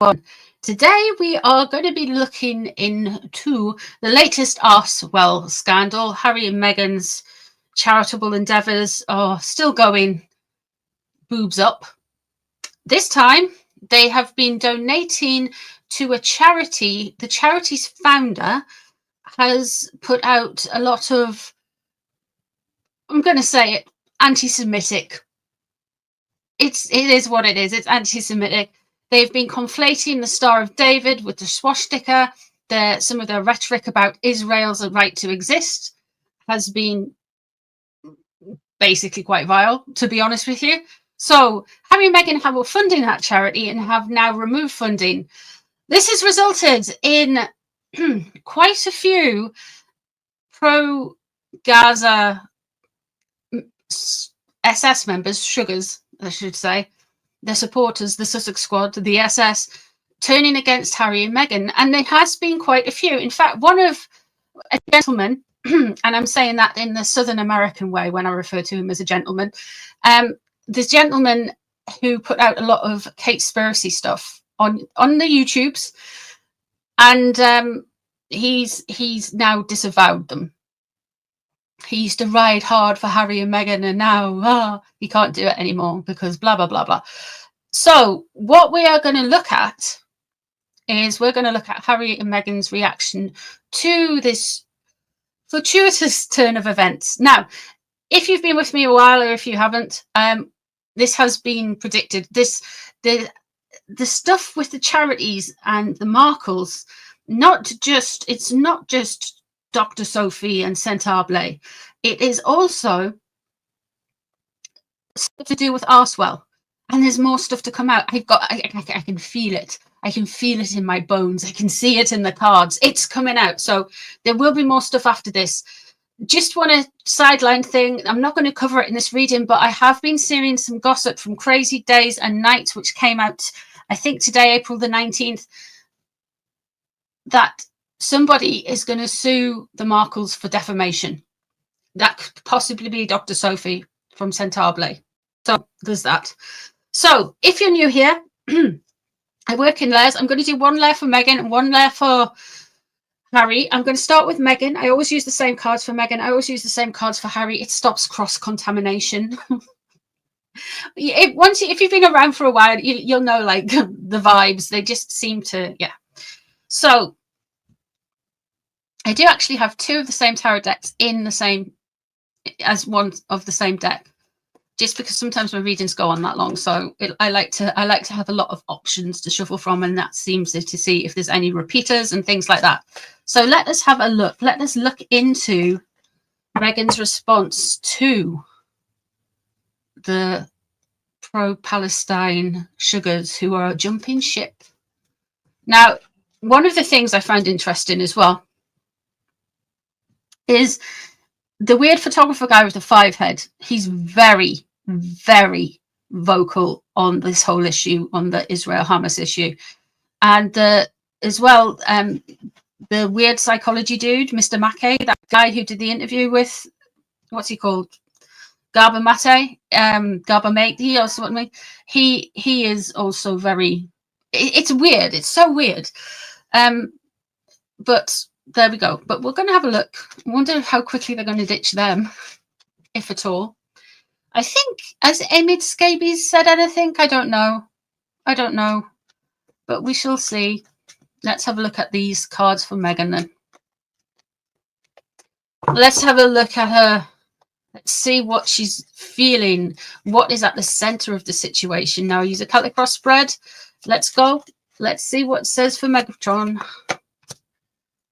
everyone. Today we are going to be looking into the latest Arswell scandal. Harry and Meghan's charitable endeavours are still going boobs up. This time they have been donating to a charity. The charity's founder has put out a lot of, I'm going to say it, anti-Semitic. It is what it is. It's anti-Semitic. They've been conflating the Star of David with the swastika. Some of their rhetoric about Israel's right to exist has been basically quite vile, to be honest with you. So Harry and Meghan were funding that charity and have now removed funding. This has resulted in quite a few pro-Gaza SS members, sugars, I should say, the supporters, the Sussex Squad, the SS, turning against Harry and Meghan. And there has been quite a few. In fact, one of a gentleman, and I'm saying that in the Southern American way when I refer to him as a gentleman, this gentleman who put out a lot of Kate-spiracy stuff on the YouTubes, and he's now disavowed them. He used to ride hard for Harry and Meghan, and now he can't do it anymore because blah, blah, blah, blah. So what we are going to look at is we're going to look at Harry and Meghan's reaction to this fortuitous turn of events. Now, if you've been with me a while or if you haven't, this has been predicted. The stuff with the charities and the Markles, it's not just Dr. Sophie and Centaur Blay. It is also stuff to do with Arswell, and there's more stuff to come out. I can feel it. I can feel it in my bones. I can see it in the cards. It's coming out. So there will be more stuff after this. Just want a sideline thing. I'm not going to cover it in this reading, but I have been seeing some gossip from Crazy Days and Nights, which came out, I think today, April the 19th, that somebody is going to sue the Markles for defamation. That could possibly be Dr. Sophie from Centaur Blay. So there's that. So if you're new here, I work in layers. I'm going to do one layer for Meghan and one layer for Harry. I'm going to start with Meghan. I always use the same cards for Meghan. I always use the same cards for Harry. It stops cross-contamination. If you've been around for a while, you'll know, like, the vibes. They just seem to, yeah. So I do actually have two of the same tarot decks in the same as one of the same deck, just because sometimes my readings go on that long. So I like to have a lot of options to shuffle from, and that seems to see if there's any repeaters and things like that. So let us have a look. Let us look into Meghan's response to the pro-Palestine sugars who are jumping ship. Now, one of the things I find interesting as well is the weird photographer guy with the 5 head. He's very, very vocal on this whole issue, on the Israel-Hamas issue. And as well, the weird psychology dude, Mr. Mackey, that guy who did the interview with, what's he called? Garba Mate, or something. He is also very, it's weird. It's so weird. But there we go. But we're going to have a look. I wonder how quickly they're going to ditch them, if at all. I think, has Emid Scabies said anything? I don't know. I don't know. But we shall see. Let's have a look at these cards for Meghan then. Let's have a look at her. Let's see what she's feeling. What is at the center of the situation. Now, use a Celtic cross spread. Let's go. Let's see what it says for Megatron.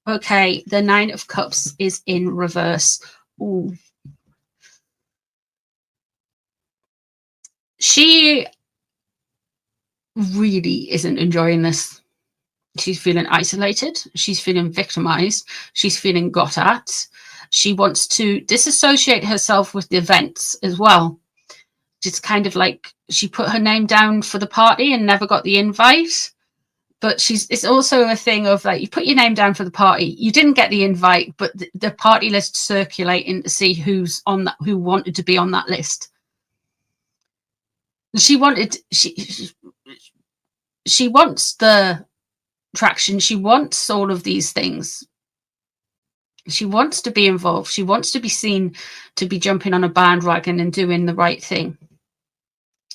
Okay, the 9 of Cups is in reverse. Ooh. She really isn't enjoying this. She's feeling isolated. She's feeling victimized. She's feeling got at. She wants to disassociate herself with the events as well. Just kind of like she put her name down for the party and never got the invite. But it's also a thing of, like, you put your name down for the party, you didn't get the invite, but the party list circulating to see who's on that, who wanted to be on that list. She she wants the traction. She wants all of these things. She wants to be involved. She wants to be seen to be jumping on a bandwagon and doing the right thing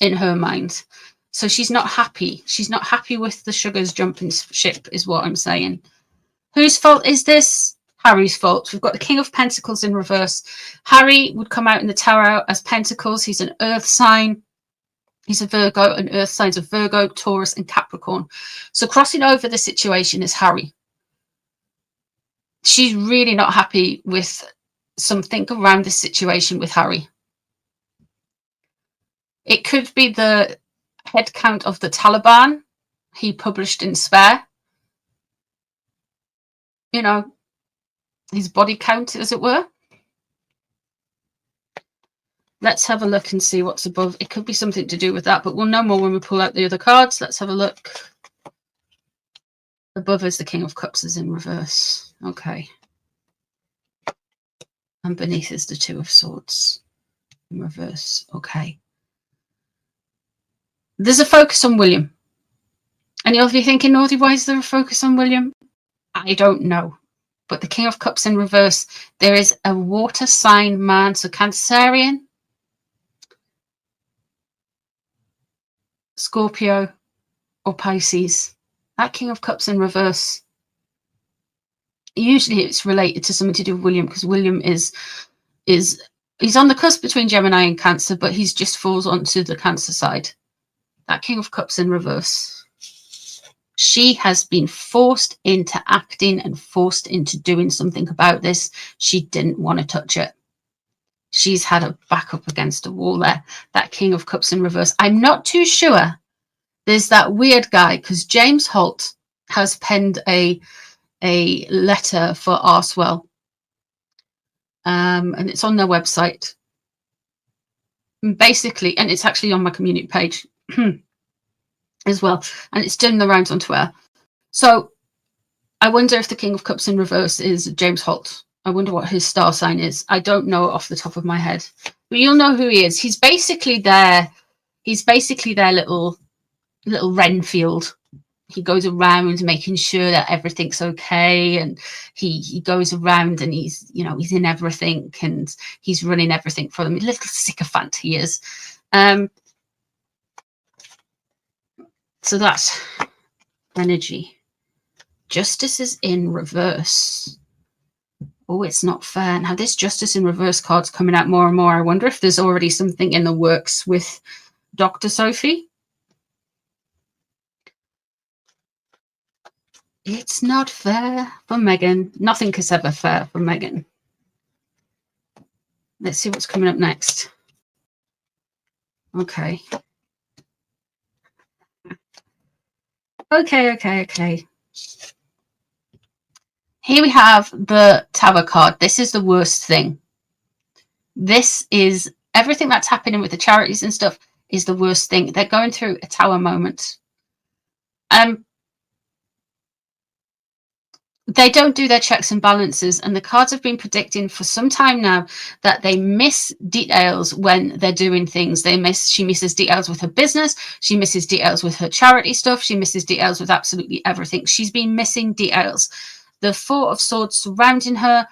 in her mind. So she's not happy. She's not happy with the sugars jumping ship, is what I'm saying. Whose fault is this? Harry's fault. We've got the King of Pentacles in reverse. Harry would come out in the tarot as Pentacles. He's an earth sign. He's a Virgo, and earth signs of Virgo, Taurus, and Capricorn. So crossing over the situation is Harry. She's really not happy with something around this situation with Harry. It could be the head count of the Taliban he published in Spare. You know, his body count, as it were. Let's have a look and see what's above. It could be something to do with that, but we'll know more when we pull out the other cards. Let's have a look. Above is the King of Cups is in reverse. Okay. And beneath is the Two of Swords in reverse. Okay. There's a focus on William. And you'll be thinking, Northie, why is there a focus on William? I don't know. But the King of Cups in reverse, there is a water sign man, so Cancerian, Scorpio, or Pisces. That King of Cups in reverse. Usually it's related to something to do with William, because William is he's on the cusp between Gemini and Cancer, but he's just falls onto the Cancer side. That King of Cups in reverse. She has been forced into acting and forced into doing something about this. She didn't want to touch it. She's had her back up against a wall there. That King of Cups in reverse. I'm not too sure. There's that weird guy, because James Holt has penned a letter for Arswell. And it's on their website. Basically, and it's actually on my community page as well. And it's doing the rounds on Twitter. So I wonder if the King of Cups in reverse is James Holt. I wonder what his star sign is. I don't know off the top of my head. But you'll know who he is. He's basically their little Renfield. He goes around making sure that everything's okay, and he goes around and he's in everything and he's running everything for them. A little sycophant he is. So that's energy. Justice is in reverse. Oh, it's not fair. Now this Justice in reverse card's coming out more and more. I wonder if there's already something in the works with Dr. Sophie. It's not fair for Meghan. Nothing is ever fair for Meghan. Let's see what's coming up next. Okay. Okay. Here we have the Tower card. This is the worst thing. This is everything that's happening with the charities and stuff is the worst thing. They're going through a Tower moment. They don't do their checks and balances, and the cards have been predicting for some time now that they miss details when they're doing things. She misses details with her business. She misses details with her charity stuff. She misses details with absolutely everything. She's been missing details. The Four of Swords surrounding her.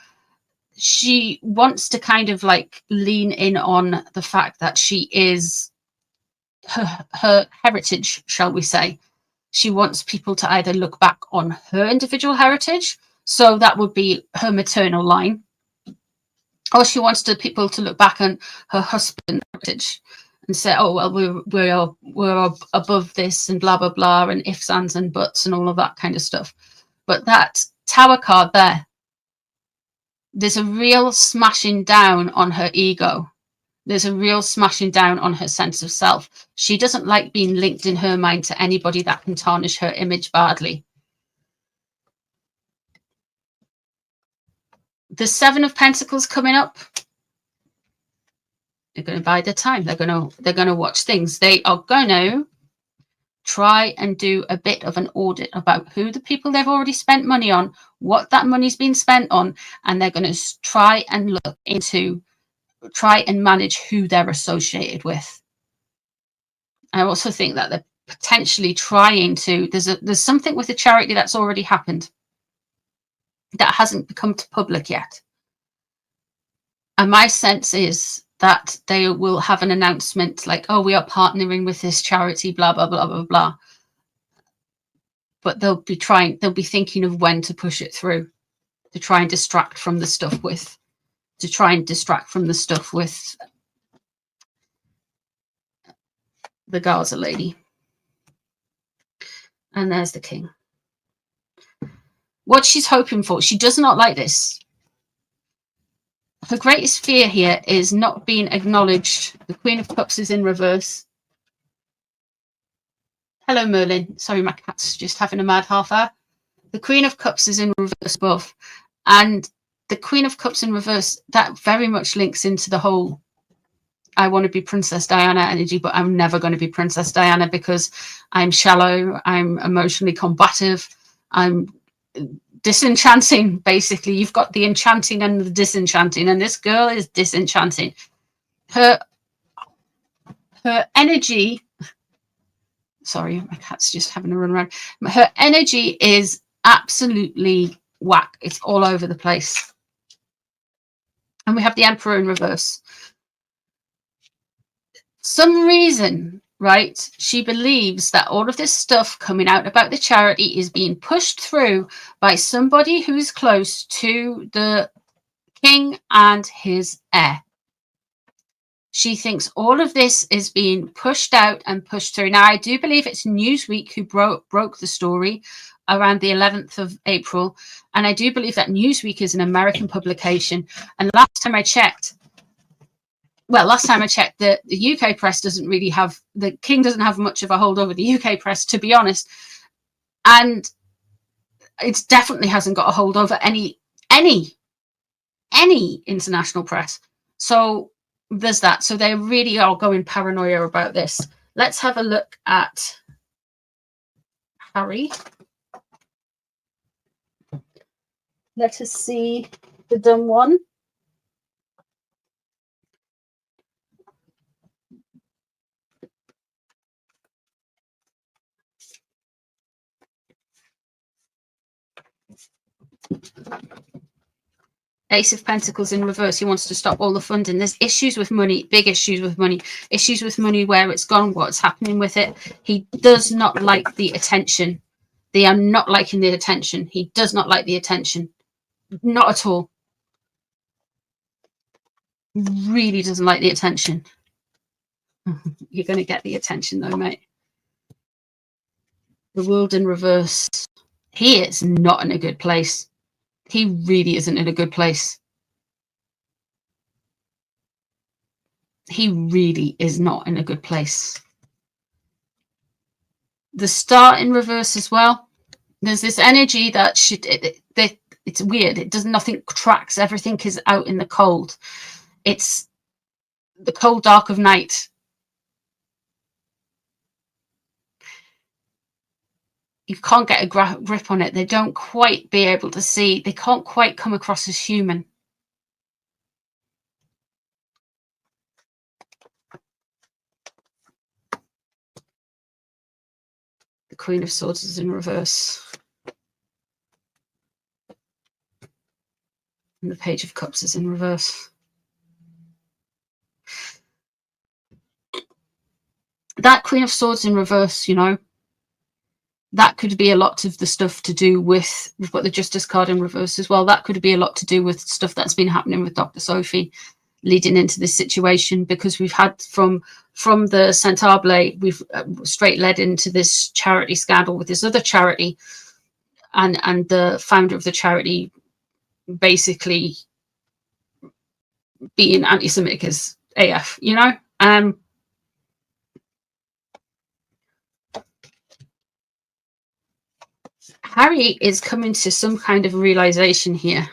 She wants to kind of like lean in on the fact that she is her heritage, shall we say. She wants people to either look back on her individual heritage, so that would be her maternal line, or she wants people to look back on her husband's heritage and say, oh, well, we're above this and blah, blah, blah, and ifs, ands, and buts and all of that kind of stuff. But that Tower card there, there's a real smashing down on her ego. There's a real smashing down on her sense of self. She doesn't like being linked in her mind to anybody that can tarnish her image badly. The Seven of Pentacles coming up. They're going to bide their time. They're going to watch things. They are going to try and do a bit of an audit about who the people they've already spent money on, what that money's been spent on, and they're going to try and look into try and manage who they're associated with. I also think that they're potentially trying to, there's something with the charity that's already happened that hasn't become public yet. And my sense is that they will have an announcement like, oh, we are partnering with this charity, blah, blah, blah, blah, blah. But they'll be thinking of when to push it through, to try and distract from the stuff with, the Gaza lady. And there's the king. What she's hoping for, she does not like this. Her greatest fear here is not being acknowledged. The Queen of Cups is in reverse. Hello, Merlin. Sorry, my cat's just having a mad half hour. The Queen of Cups is in reverse above. And the Queen of Cups in reverse, that very much links into the whole I want to be Princess Diana energy, but I'm never going to be Princess Diana because I'm shallow, I'm emotionally combative, I'm disenchanting, basically. You've got the enchanting and the disenchanting, and this girl is disenchanting. Her energy, sorry, my cat's just having a run around. Her energy is absolutely whack. It's all over the place. And we have the Emperor in reverse. Some reason, right, she believes that all of this stuff coming out about the charity is being pushed through by somebody who's close to the king and his heir. She thinks all of this is being pushed out and pushed through. Now, I do believe it's Newsweek who broke the story around the 11th of April. And I do believe that Newsweek is an American publication. And last time I checked, the UK press doesn't really have, the king doesn't have much of a hold over the UK press, to be honest. And it definitely hasn't got a hold over any international press. So there's that. So they really are going paranoia about this. Let's have a look at Harry. Let us see the dumb one. Ace of Pentacles in reverse. He wants to stop all the funding. There's issues with money, big issues with money, where it's gone, what's happening with it. He does not like the attention. They are not liking the attention. He does not like the attention. Not at all. Really doesn't like the attention. You're going to get the attention though, mate. The World in reverse. He is not in a good place. He really isn't in a good place. He really is not in a good place. The Star in reverse as well. There's this energy that it's weird. It does nothing tracks. Everything is out in the cold. It's the cold dark of night. You can't get a grip on it. They don't quite be able to see. They can't quite come across as human. The Queen of Swords is in reverse. And the Page of Cups is in reverse. That Queen of Swords in reverse, you know, that could be a lot of the stuff to do with, we've got the Justice card in reverse as well. That could be a lot to do with stuff that's been happening with Dr. Sophie leading into this situation, because we've had from the Centaur Blade, we've straight led into this charity scandal with this other charity, and the founder of the charity basically being anti-Semitic as AF, you know. Harry is coming to some kind of realization here.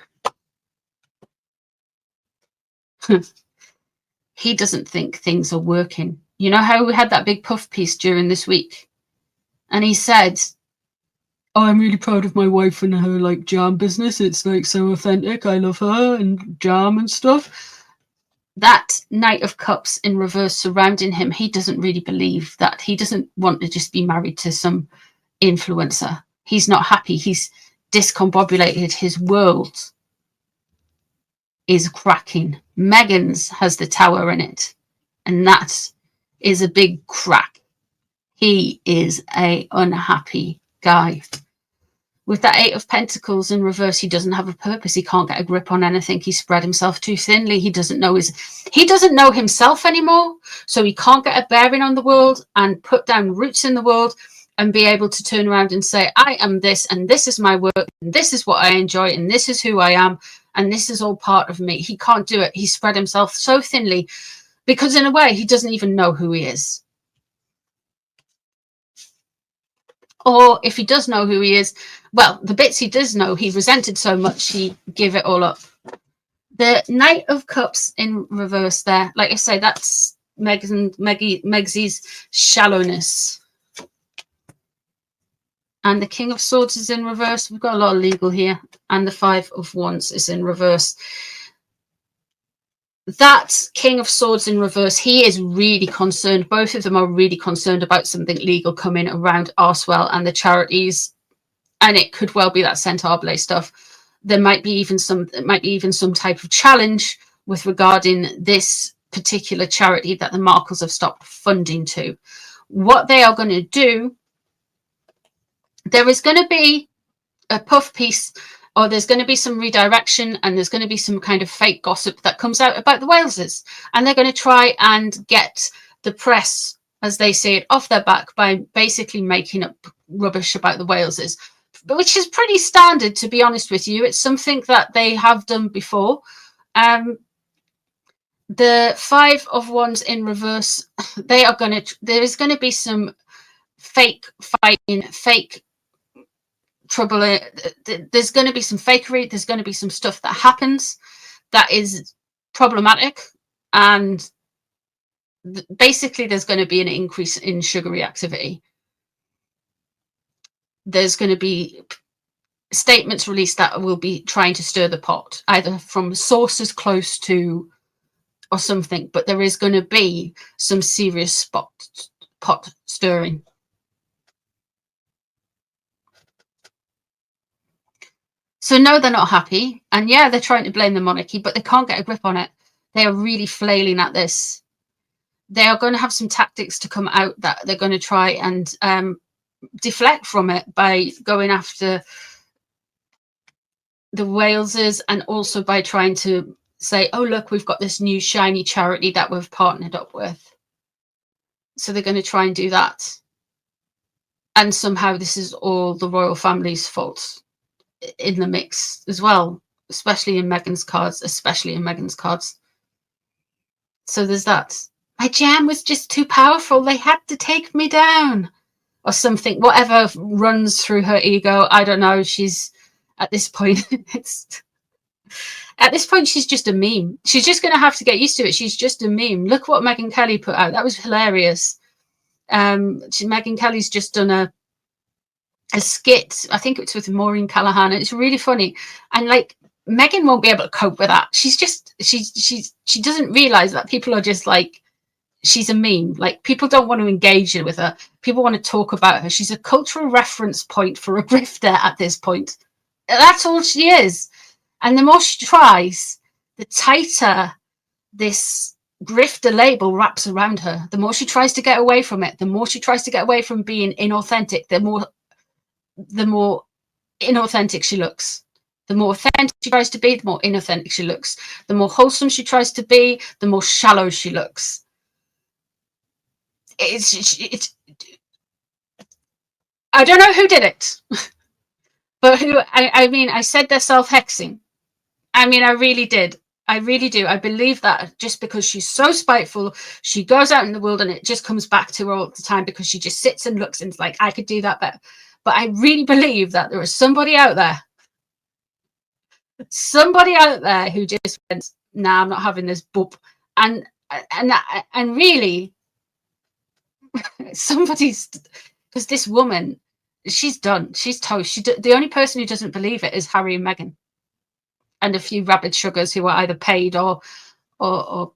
He doesn't think things are working. You know how we had that big puff piece during this week? And he said, oh, I'm really proud of my wife and her like jam business. It's like so authentic. I love her and jam and stuff. that Knight of Cups in reverse surrounding him, he doesn't really believe that. He doesn't want to just be married to some influencer. He's not happy. He's discombobulated. His world is cracking. Meghan's has the tower in it, and that is a big crack. He is a unhappy guy. With that Eight of Pentacles in reverse, he doesn't have a purpose. He can't get a grip on anything. He spread himself too thinly. He doesn't know himself anymore. So he can't get a bearing on the world and put down roots in the world and be able to turn around and say, I am this, and this is my work, and this is what I enjoy, and this is who I am, and this is all part of me. He can't do it. He spread himself so thinly because in a way, he doesn't even know who he is. Or if he does know who he is, well, the bits he does know, he resented so much, he gave it all up. The Knight of Cups in reverse there, like I say, that's Megsy's shallowness. And the King of Swords is in reverse. We've got a lot of legal here. And the Five of Wands is in reverse. That King of Swords in reverse, he is really concerned. Both of them are really concerned about something legal coming around Arswell and the charities. And it could well be that Centaur stuff. There might be even some type of challenge with regarding this particular charity that the Markles have stopped funding to. What they are going to do, there is going to be a puff piece, or there's going to be some redirection, and there's going to be some kind of fake gossip that comes out about the Waleses. And they're going to try and get the press, as they say it, off their back by basically making up rubbish about the Waleses, which is pretty standard, to be honest with you. It's something that they have done before. The Five of Wands in reverse, there is going to be some fake fighting, fake trouble. There's going to be some fakery. There's going to be some stuff that happens that is problematic, and basically there's going to be an increase in sugary activity. There's going to be statements released that will be trying to stir the pot, either from sources close to or something, but there is going to be some serious pot stirring. So no, they're not happy. And yeah, they're trying to blame the monarchy, but they can't get a grip on it. They are really flailing at this. They are going to have some tactics to come out that they're going to try and deflect from it by going after the Waleses, and also by trying to say, oh, look, we've got this new shiny charity that we've partnered up with. So they're going to try and do that. And somehow this is all the royal family's fault in the mix as well, especially in Meghan's cards, So there's that. My jam was just too powerful. They had to take me down. Or something, whatever runs through her ego. I don't know. She's at this point, she's just a meme. She's just going to have to get used to it. She's just a meme. Look what Megyn Kelly put out. That was hilarious. Megyn Kelly's just done a skit. I think it's with Maureen Callahan. And it's really funny. And like, Meghan won't be able to cope with that. She doesn't realize that people are just like, she's a meme. Like, people don't want to engage with her. People want to talk about her. She's a cultural reference point for a grifter at this point. That's all she is. And the more she tries, the tighter this grifter label wraps around her. The more she tries to get away from it, the more she tries to get away from being inauthentic, the more inauthentic she looks. The more authentic she tries to be, the more inauthentic she looks. The more wholesome she tries to be, the more shallow she looks. It's I don't know who did it, but who, I mean, I said they're self-hexing. I mean, I really did. I really do. I believe that just because she's so spiteful, she goes out in the world and it just comes back to her all the time because she just sits and looks and is like, I could do that better. But I really believe that there is somebody out there who just went, nah, I'm not having this boop. And really, somebody's, because this woman, she's done. She's toast. The only person who doesn't believe it is Harry and Meghan, and a few rabid sugars who are either paid or or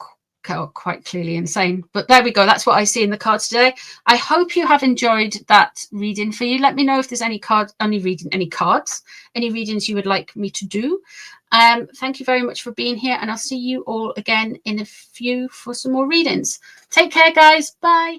quite clearly insane. But there we go. That's what I see in the cards today. I hope you have enjoyed that reading for you. Let me know if there's any readings you would like me to do. Thank you very much for being here, and I'll see you all again in a few for some more readings. Take care, guys. Bye.